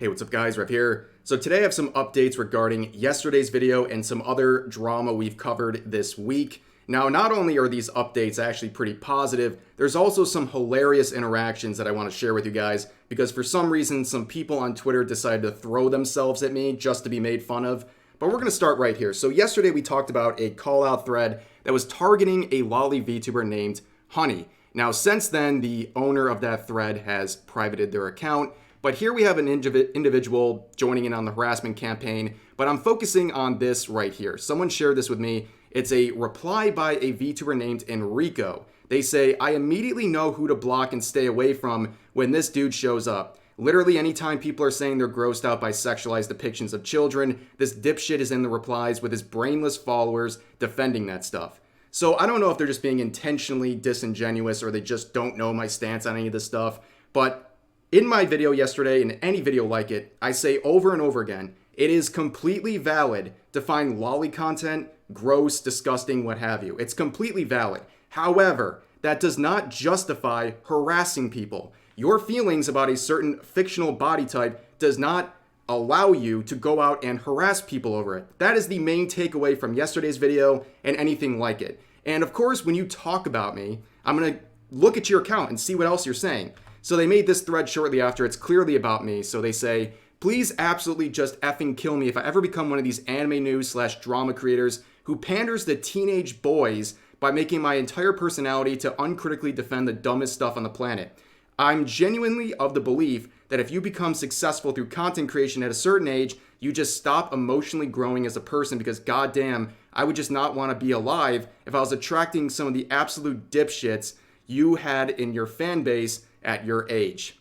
Hey, what's up guys, Rev here. So today I have some updates regarding yesterday's video and some other drama we've covered this week. Now, not only are these updates actually pretty positive, there's also some hilarious interactions that I want to share with you guys because for some reason, some people on Twitter decided to throw themselves at me just to be made fun of. But we're going to start right here. So yesterday we talked about a call out thread that was targeting a lolly VTuber named Honey. Now, since then, the owner of that thread has privated their account. But here we have an individual joining in on the harassment campaign, but I'm focusing on this right here. Someone shared this with me. It's a reply by a VTuber named Enrico. They say, I immediately know who to block and stay away from when this dude shows up. Literally anytime people are saying they're grossed out by sexualized depictions of children, this dipshit is in the replies with his brainless followers defending that stuff. So I don't know if they're just being intentionally disingenuous or they just don't know my stance on any of this stuff, but in my video yesterday, and any video like it, I say over and over again, it is completely valid to find lolly content gross, disgusting, what have you. It's completely valid. However, that does not justify harassing people. Your feelings about a certain fictional body type does not allow you to go out and harass people over it. That is the main takeaway from yesterday's video and anything like it. And of course, when you talk about me, I'm going to look at your account and see what else you're saying. So they made this thread shortly after. It's clearly about me. So they say, please absolutely just effing kill me if I ever become one of these anime news / drama creators who panders to teenage boys by making my entire personality to uncritically defend the dumbest stuff on the planet. I'm genuinely of the belief that if you become successful through content creation at a certain age, you just stop emotionally growing as a person because goddamn, I would just not want to be alive if I was attracting some of the absolute dipshits you had in your fan base at your age.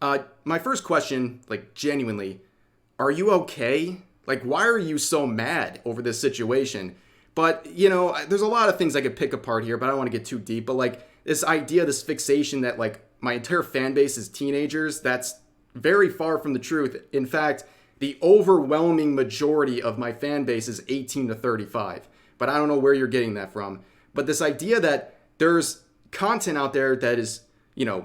My first question, genuinely, are you okay? Why are you so mad over this situation? But, there's a lot of things I could pick apart here, but I don't want to get too deep. But, this idea, this fixation that, my entire fan base is teenagers, that's very far from the truth. In fact, the overwhelming majority of my fan base is 18 to 35. But I don't know where you're getting that from. But this idea that there's content out there that is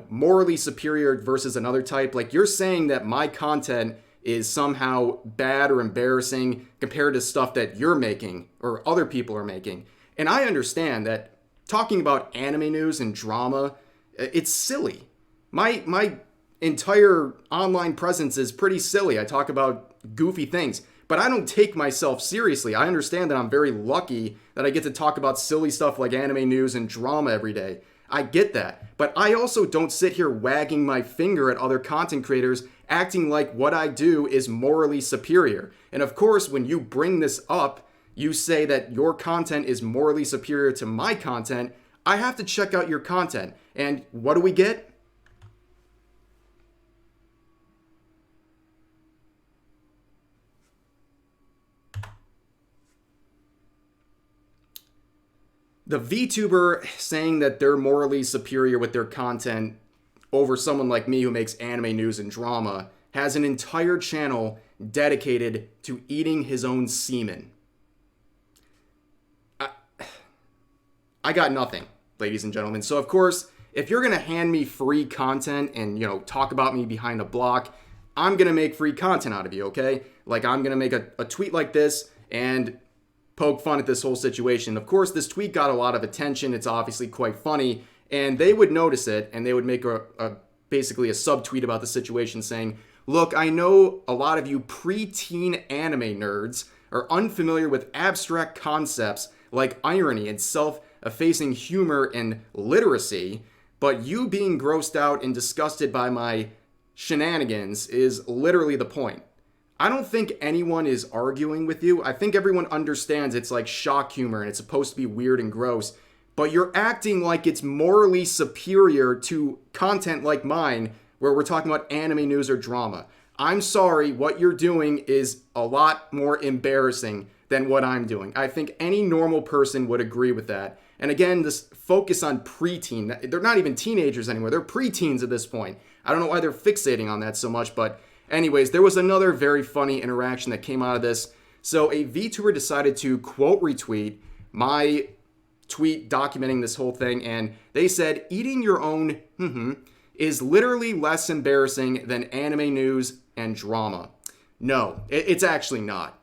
morally superior versus another type. You're saying that my content is somehow bad or embarrassing compared to stuff that you're making or other people are making. And I understand that talking about anime news and drama, it's silly. My entire online presence is pretty silly. I talk about goofy things, but I don't take myself seriously. I understand that I'm very lucky that I get to talk about silly stuff like anime news and drama every day. I get that, but I also don't sit here wagging my finger at other content creators acting like what I do is morally superior. And of course, when you bring this up, you say that your content is morally superior to my content. I have to check out your content. And what do we get? The VTuber saying that they're morally superior with their content over someone like me who makes anime news and drama has an entire channel dedicated to eating his own semen. I got nothing, ladies and gentlemen. So of course, if you're going to hand me free content and, talk about me behind a block, I'm going to make free content out of you, okay? I'm going to make a tweet like this and poke fun at this whole situation. Of course, this tweet got a lot of attention. It's obviously quite funny, and they would notice it, and they would make basically a subtweet about the situation saying, look, I know a lot of you preteen anime nerds are unfamiliar with abstract concepts like irony and self-effacing humor and literacy, but you being grossed out and disgusted by my shenanigans is literally the point. I don't think anyone is arguing with you. I think everyone understands it's like shock humor and it's supposed to be weird and gross, but you're acting like it's morally superior to content like mine where we're talking about anime news or drama. I'm sorry, what you're doing is a lot more embarrassing than what I'm doing. I think any normal person would agree with that. And again, this focus on preteen, they're not even teenagers anymore. They're preteens at this point. I don't know why they're fixating on that so much, but anyways, there was another very funny interaction that came out of this. So a VTuber decided to quote retweet my tweet documenting this whole thing, and they said, eating your own is literally less embarrassing than anime news and drama. No, it's actually not.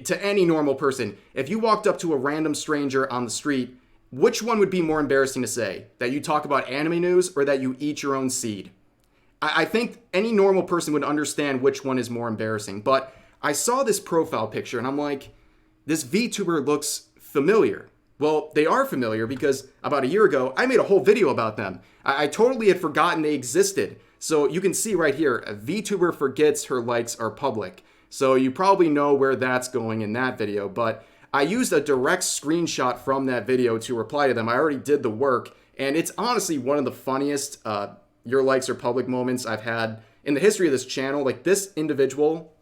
To any normal person, if you walked up to a random stranger on the street, which one would be more embarrassing to say? That you talk about anime news or that you eat your own seed? I think any normal person would understand which one is more embarrassing. But I saw this profile picture and I'm like, this VTuber looks familiar. Well, they are familiar because about a year ago, I made a whole video about them. I totally had forgotten they existed. So you can see right here, a VTuber forgets her likes are public. So you probably know where that's going in that video. But I used a direct screenshot from that video to reply to them. I already did the work. And it's honestly one of the funniest your likes are public moments I've had in the history of this channel. Like this individual,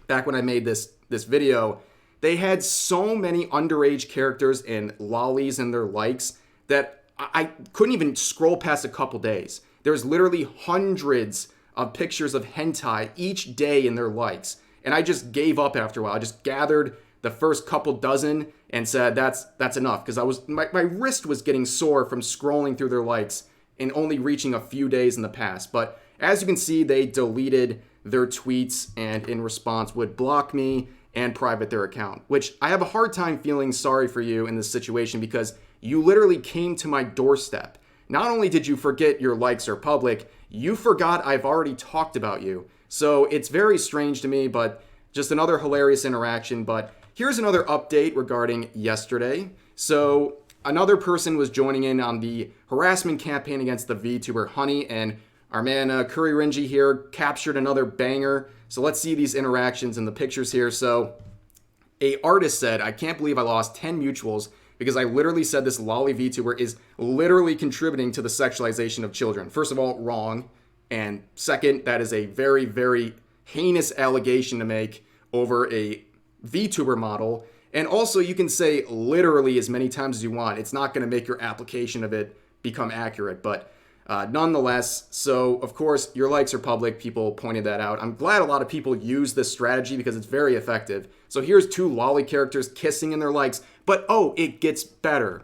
back when I made this video, they had so many underage characters and lollies in their likes that I couldn't even scroll past a couple days. There's literally hundreds of pictures of hentai each day in their likes. And I just gave up after a while. I just gathered the first couple dozen and said that's enough, because my wrist was getting sore from scrolling through their likes and only reaching a few days in the past. But as you can see, they deleted their tweets and in response would block me and private their account, which I have a hard time feeling sorry for you in this situation because you literally came to my doorstep. Not only did you forget your likes are public, you forgot I've already talked about you. So it's very strange to me, but just another hilarious interaction. But here's another update regarding yesterday. So another person was joining in on the harassment campaign against the VTuber Honey, and our man Curry Rinji here captured another banger. So let's see these interactions in the pictures here. So a artist said, I can't believe I lost 10 mutuals because I literally said this lolly VTuber is literally contributing to the sexualization of children. First of all, wrong. And second, that is a very, very heinous allegation to make over a VTuber model. And also, you can say literally as many times as you want. It's not going to make your application of it become accurate. But nonetheless, so of course, your likes are public. People pointed that out. I'm glad a lot of people use this strategy because it's very effective. So here's two lolly characters kissing in their likes. But oh, it gets better.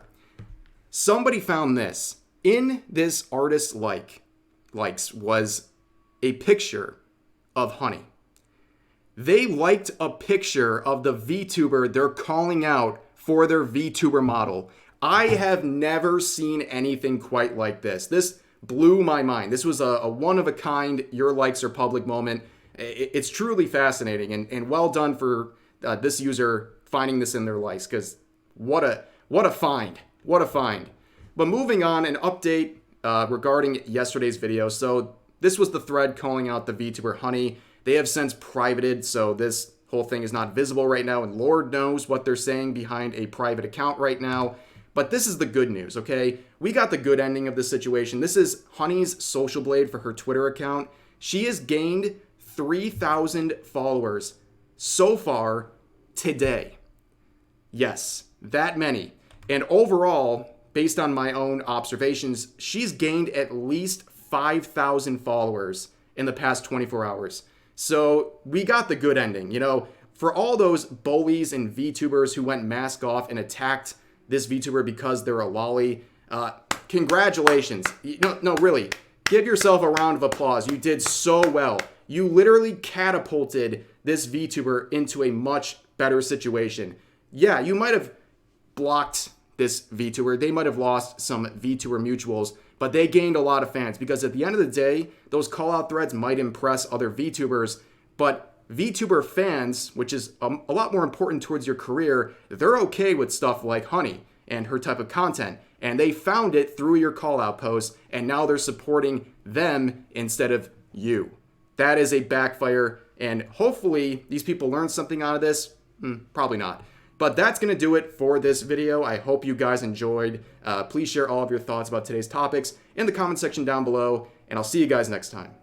Somebody found this. In this artist's likes was a picture of Honey. They liked a picture of the VTuber they're calling out for their VTuber model. I have never seen anything quite like this. This blew my mind. This was a one-of-a-kind your likes are public moment. It's truly fascinating and well done for this user finding this in their likes, because what a find. What a find. But moving on, an update regarding yesterday's video. So this was the thread calling out the VTuber Honey. They have since privated, so this whole thing is not visible right now, and Lord knows what they're saying behind a private account right now. But this is the good news, okay? We got the good ending of this situation. This is Honey's social blade for her Twitter account. She has gained 3,000 followers so far today. Yes, that many. And overall, based on my own observations, she's gained at least 5,000 followers in the past 24 hours. So we got the good ending. You know, for all those bullies and VTubers who went mask off and attacked this VTuber because they're a lolly, congratulations. No, really, give yourself a round of applause. You did so well. You literally catapulted this VTuber into a much better situation. Yeah, you might have blocked this VTuber. They might have lost some VTuber mutuals, but they gained a lot of fans because at the end of the day, those call-out threads might impress other VTubers, but VTuber fans, which is a lot more important towards your career, they're okay with stuff like Honey and her type of content, and they found it through your call-out posts, and now they're supporting them instead of you. That is a backfire, and hopefully these people learn something out of this. Probably not. But that's going to do it for this video. I hope you guys enjoyed. Please share all of your thoughts about today's topics in the comment section down below, and I'll see you guys next time.